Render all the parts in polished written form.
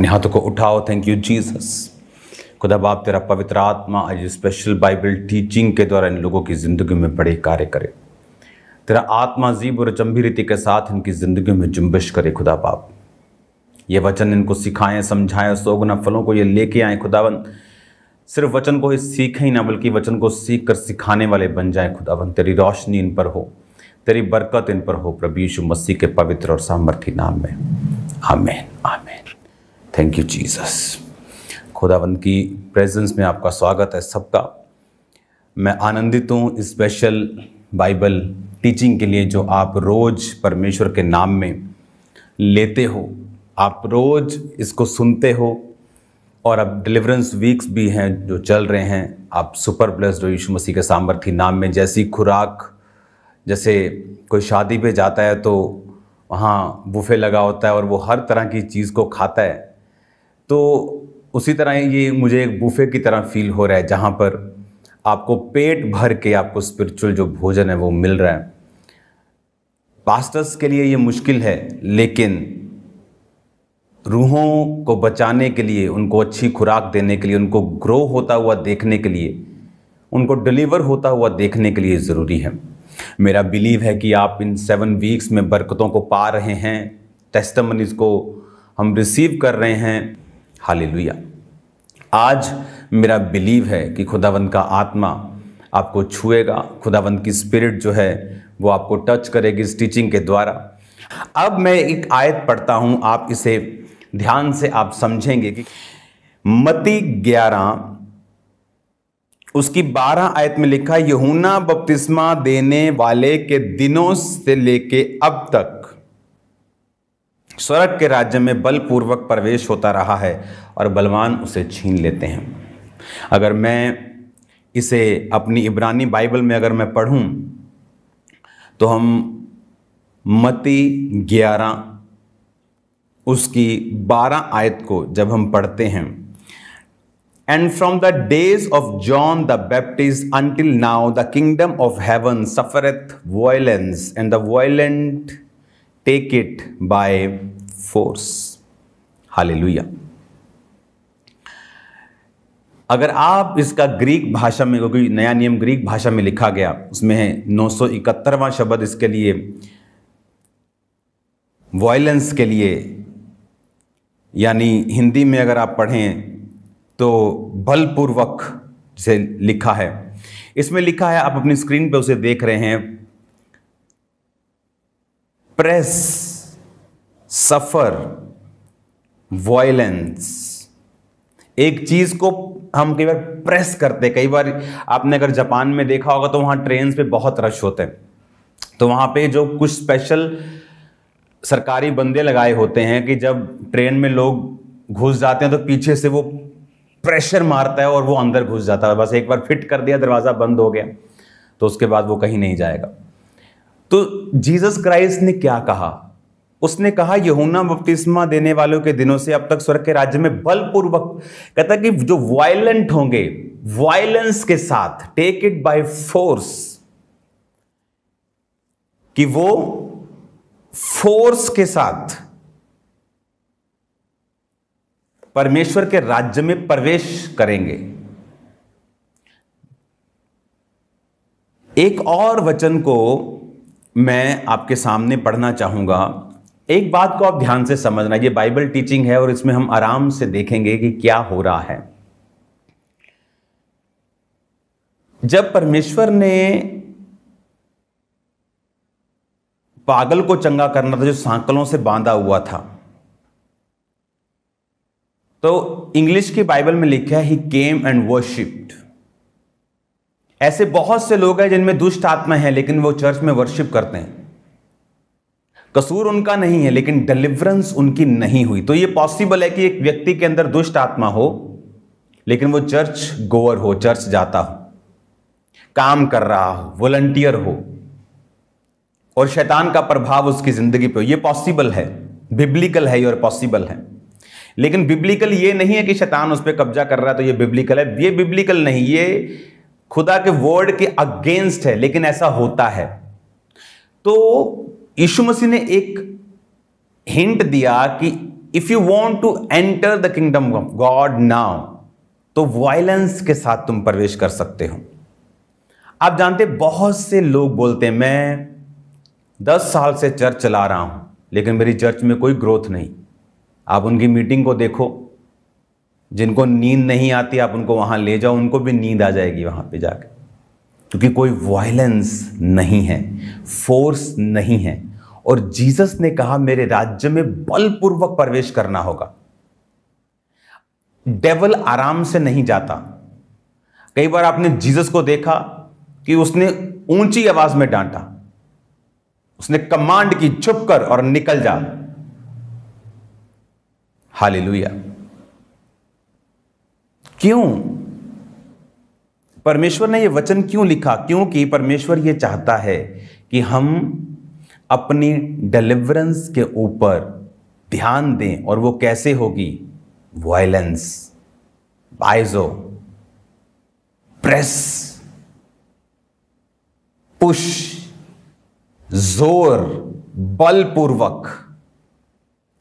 अपने हाथों को उठाओ। Thank you Jesus. खुदा बाप तेरा पवित्र आत्मा आज स्पेशल बाइबल टीचिंग के द्वारा इन लोगों की ज़िंदगी में बड़े कार्य करे। तेरा आत्मा अजीब और अचंभी रीति के साथ इनकी ज़िंदगी में जुम्बिश करे। खुदा बाप ये वचन इनको सिखाएं, समझाएं, 100 गुना फलों को ये लेके आए। खुदावन सिर्फ वचन को ही सीखें ही ना, बल्कि वचन को सीख कर सिखाने वाले बन जाएं। खुदावन तेरी रोशनी इन पर हो, तेरी बरकत इन पर हो, प्रभु यीशु मसीह के पवित्र और सामर्थी नाम में, आमीन आमीन। Thank you Jesus. खुदावन की प्रेजेंस में आपका स्वागत है सबका। मैं आनंदित हूँ स्पेशल बाइबल टीचिंग के लिए जो आप रोज़ परमेश्वर के नाम में लेते हो, आप रोज़ इसको सुनते हो। और अब डिलीवरेंस वीक्स भी हैं जो चल रहे हैं। आप सुपर ब्लेस्ड हो यीशु मसीह के सामर्थी नाम में। जैसी खुराक, जैसे कोई शादी पे जाता है तो वहाँ बुफे लगा होता है और वो हर तरह की चीज़ को खाता है, तो उसी तरह ये मुझे एक बुफे की तरह फील हो रहा है जहाँ पर आपको पेट भर के आपको स्पिरिचुअल जो भोजन है वो मिल रहा है। पास्टर्स के लिए ये मुश्किल है, लेकिन रूहों को बचाने के लिए, उनको अच्छी खुराक देने के लिए, उनको ग्रो होता हुआ देखने के लिए, उनको डिलीवर होता हुआ देखने के लिए ज़रूरी है। मेरा बिलीव है कि आप इन 7 वीक्स में बरकतों को पा रहे हैं, टेस्टिमनीज़ को हम रिसीव कर रहे हैं। हालेलुया। आज मेरा बिलीव है कि खुदावंद का आत्मा आपको छुएगा, खुदावंद की स्पिरिट जो है वो आपको टच करेगी इस टीचिंग के द्वारा। अब मैं एक आयत पढ़ता हूं, आप इसे ध्यान से आप समझेंगे कि मत्ती 11 उसकी 12 आयत में लिखा, यूहन्ना बपतिस्मा देने वाले के दिनों से लेके अब तक स्वर्ग के राज्य में बलपूर्वक प्रवेश होता रहा है और बलवान उसे छीन लेते हैं। अगर मैं इसे अपनी इब्रानी बाइबल में अगर मैं पढ़ूं तो हम मत्ती 11 उसकी 12 आयत को जब हम पढ़ते हैं, and from the days of John the Baptist until now the kingdom of heaven suffereth violence and the violent take it by force. Hallelujah. अगर आप इसका ग्रीक भाषा में, क्योंकि नया नियम ग्रीक भाषा में लिखा गया, उसमें है 971वां शब्द इसके लिए, वायलेंस के लिए, यानी हिंदी में अगर आप पढ़ें तो बलपूर्वक से लिखा है। इसमें लिखा है, आप अपनी स्क्रीन पे उसे देख रहे हैं, प्रेस, सफर, वायलेंस। एक चीज को हम कई बार प्रेस करते, कई बार आपने अगर जापान में देखा होगा तो वहां ट्रेन पे बहुत रश होते हैं, तो वहां पे जो कुछ स्पेशल सरकारी बंदे लगाए होते हैं कि जब ट्रेन में लोग घुस जाते हैं तो पीछे से वो प्रेशर मारता है और वो अंदर घुस जाता है। बस एक बार फिट कर दिया, दरवाजा बंद हो गया, तो उसके बाद वो कहीं नहीं जाएगा। तो जीसस क्राइस्ट ने क्या कहा? उसने कहा, यूहन्ना बपतिस्मा देने वालों के दिनों से अब तक स्वर्ग के राज्य में बलपूर्वक, कहता कि जो वायलेंट होंगे, वायलेंस के साथ, टेक इट बाय फोर्स, कि वो फोर्स के साथ परमेश्वर के राज्य में प्रवेश करेंगे। एक और वचन को मैं आपके सामने पढ़ना चाहूंगा। एक बात को आप ध्यान से समझना, ये बाइबल टीचिंग है और इसमें हम आराम से देखेंगे कि क्या हो रहा है। जब परमेश्वर ने पागल को चंगा करना था जो सांकलों से बांधा हुआ था, तो इंग्लिश की बाइबल में लिखा है, ही केम एंड वर्शिप्ड। ऐसे बहुत से लोग हैं जिनमें दुष्ट आत्मा है लेकिन वो चर्च में वर्शिप करते हैं। कसूर उनका नहीं है, लेकिन डिलीवरेंस उनकी नहीं हुई। तो ये पॉसिबल है कि एक व्यक्ति के अंदर दुष्ट आत्मा हो लेकिन वो चर्च गोअर हो, चर्च जाता हो, काम कर रहा हो, वॉलंटियर हो, और शैतान का प्रभाव उसकी जिंदगी पे हो। ये पॉसिबल है, बिब्लिकल है और पॉसिबल है। लेकिन बिब्लिकल ये नहीं है कि शैतान उस पर कब्जा कर रहा है तो ये बिब्लिकल है। ये बिब्लिकल नहीं, ये खुदा के वर्ड के अगेंस्ट है, लेकिन ऐसा होता है। तो यीशु मसीह ने एक हिंट दिया कि if you want to enter the kingdom of God now, तो वायलेंस के साथ तुम प्रवेश कर सकते हो। आप जानते, बहुत से लोग बोलते हैं मैं 10 साल से चर्च चला रहा हूं लेकिन मेरी चर्च में कोई ग्रोथ नहीं। आप उनकी मीटिंग को देखो, जिनको नींद नहीं आती आप उनको वहां ले जाओ, उनको भी नींद आ जाएगी वहां पे जाके, क्योंकि कोई वायलेंस नहीं है, फोर्स नहीं है। और जीसस ने कहा मेरे राज्य में बलपूर्वक प्रवेश करना होगा। डेविल आराम से नहीं जाता। कई बार आपने जीसस को देखा कि उसने ऊंची आवाज में डांटा, उसने कमांड की चुप कर और निकल जा। हालेलुया। क्यों? परमेश्वर ने यह वचन क्यों लिखा? क्योंकि परमेश्वर यह चाहता है कि हम अपनी डिलीवरेंस के ऊपर ध्यान दें। और वो कैसे होगी? वायलेंस, बाइजो, प्रेस, पुश, जोर, बलपूर्वक।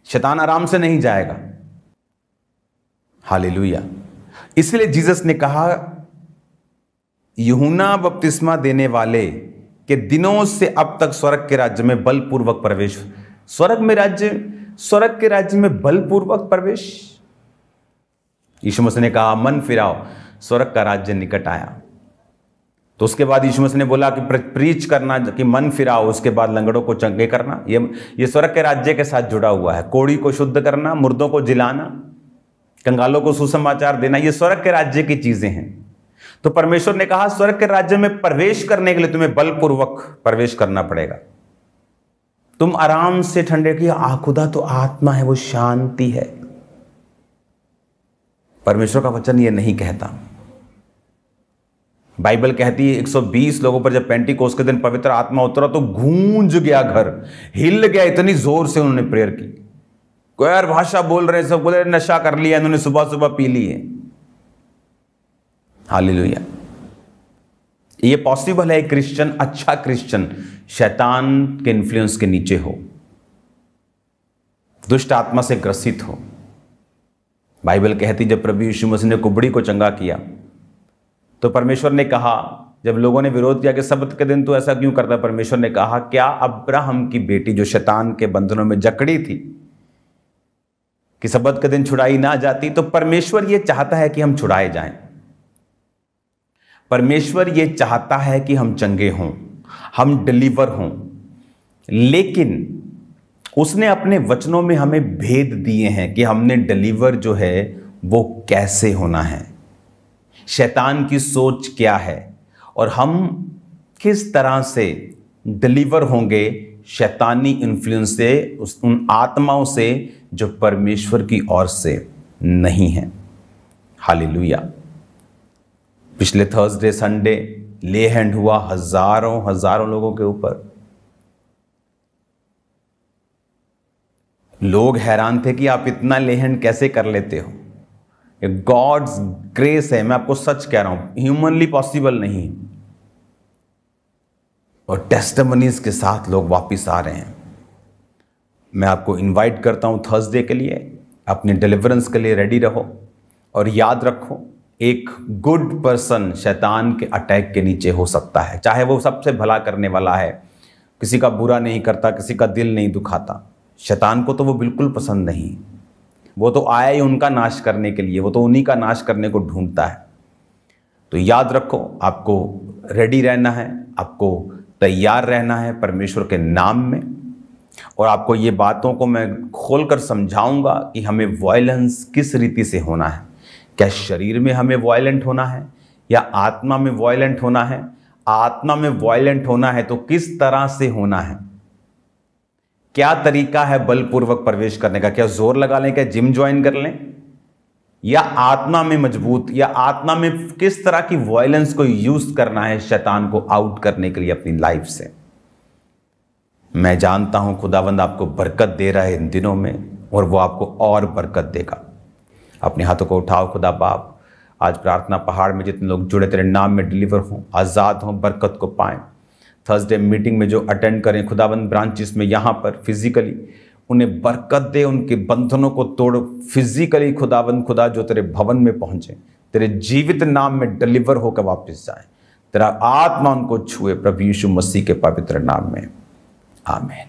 शैतान आराम से नहीं जाएगा। हालेलुया। इसलिए जीसस ने कहा यूहन्ना बपतिस्मा देने वाले के दिनों से अब तक स्वर्ग के राज्य में बलपूर्वक प्रवेश। स्वर्ग के राज्य में बलपूर्वक प्रवेश। यीशु मसीह ने कहा मन फिराओ, स्वर्ग का राज्य निकट आया। तो उसके बाद यीशु मसीह ने बोला कि प्रीच करना कि मन फिराओ, उसके बाद लंगड़ों को चंगे करना। ये स्वर्ग के राज्य के साथ जुड़ा हुआ है। कोढ़ी को शुद्ध करना, मुर्दों को जिलाना, कंगालों को सुसमाचार देना, ये स्वर्ग के राज्य की चीजें हैं। तो परमेश्वर ने कहा स्वर्ग के राज्य में प्रवेश करने के लिए तुम्हें बलपूर्वक प्रवेश करना पड़ेगा। तुम आराम से ठंडे की खुदा तो आत्मा है, वो शांति है। परमेश्वर का वचन ये नहीं कहता। बाइबल कहती है 120 लोगों पर जब पेंटिकोस्त के दिन पवित्र आत्मा उतरा तो गूंज गया घर, हिल गया, इतनी जोर से उन्होंने प्रेयर की। कोई यार भाषा बोल रहे, सब बोले नशा कर लिया इन्होंने, सुबह सुबह पी लिए। हालेलुया। ये पॉसिबल है एक क्रिश्चियन, अच्छा क्रिश्चियन शैतान के इन्फ्लुएंस के नीचे हो, दुष्ट आत्मा से ग्रसित हो। बाइबल कहती जब प्रभु यीशु मसीह ने कुबड़ी को चंगा किया तो परमेश्वर ने कहा, जब लोगों ने विरोध किया कि सब्त के दिन तो ऐसा क्यों करता, परमेश्वर ने कहा क्या अब्राहम की बेटी जो शैतान के बंधनों में जकड़ी थी कि सब्त के दिन छुड़ाई ना जाती, तो परमेश्वर यह चाहता है कि हम छुड़ाए जाएं। परमेश्वर ये चाहता है कि हम चंगे हों, हम डिलीवर हों, लेकिन उसने अपने वचनों में हमें भेद दिए हैं कि हमने डिलीवर जो है वो कैसे होना है, शैतान की सोच क्या है और हम किस तरह से डिलीवर होंगे शैतानी इन्फ्लुएंस से, उन आत्माओं से जो परमेश्वर की ओर से नहीं है। हालेलुया। पिछले थर्सडे संडे ले हैंड हुआ हजारों लोगों के ऊपर। लोग हैरान थे कि आप इतना ले हैंड कैसे कर लेते हो। गॉड्स ग्रेस है, मैं आपको सच कह रहा हूं, ह्यूमनली पॉसिबल नहीं। और टेस्टिमनीज के साथ लोग वापस आ रहे हैं। मैं आपको इनवाइट करता हूं थर्सडे के लिए, अपने डिलीवरेंस के लिए रेडी रहो। और याद रखो, एक गुड पर्सन शैतान के अटैक के नीचे हो सकता है, चाहे वो सबसे भला करने वाला है, किसी का बुरा नहीं करता, किसी का दिल नहीं दुखाता। शैतान को तो वो बिल्कुल पसंद नहीं, वो तो आया ही उनका नाश करने के लिए, वो तो उन्हीं का नाश करने को ढूंढता है। तो याद रखो, आपको रेडी रहना है, आपको तैयार रहना है परमेश्वर के नाम में। और आपको ये बातों को मैं खोलकर समझाऊंगा कि हमें वायलेंस किस रीति से होना है। क्या शरीर में हमें वायलेंट होना है या आत्मा में वायलेंट होना है? आत्मा में वायलेंट होना है तो किस तरह से होना है? क्या तरीका है बलपूर्वक प्रवेश करने का? क्या जोर लगा लें, क्या जिम ज्वाइन कर लें, या आत्मा में मजबूत, या आत्मा में किस तरह की वायलेंस को यूज करना है शैतान को आउट करने के लिए अपनी लाइफ से? मैं जानता हूं खुदावंद आपको बरकत दे रहा है इन दिनों में, और वो आपको और बरकत देगा। अपने हाथों को उठाओ। खुदा बाप, आज प्रार्थना पहाड़ में जितने लोग जुड़े तेरे नाम में डिलीवर हों, आज़ाद हों, बरकत को पाएं। थर्सडे मीटिंग में जो अटेंड करें खुदाबंद ब्रांचेस में, यहाँ पर फिजिकली, उन्हें बरकत दे, उनके बंधनों को तोड़। फिजिकली खुदावंद खुदा जो तेरे भवन में पहुंचे, तेरे जीवित नाम में डिलीवर होकर वापस जाए, तेरा आत्मा उनको छुए प्रभु यीशु मसीह के पवित्र नाम में, आमीन।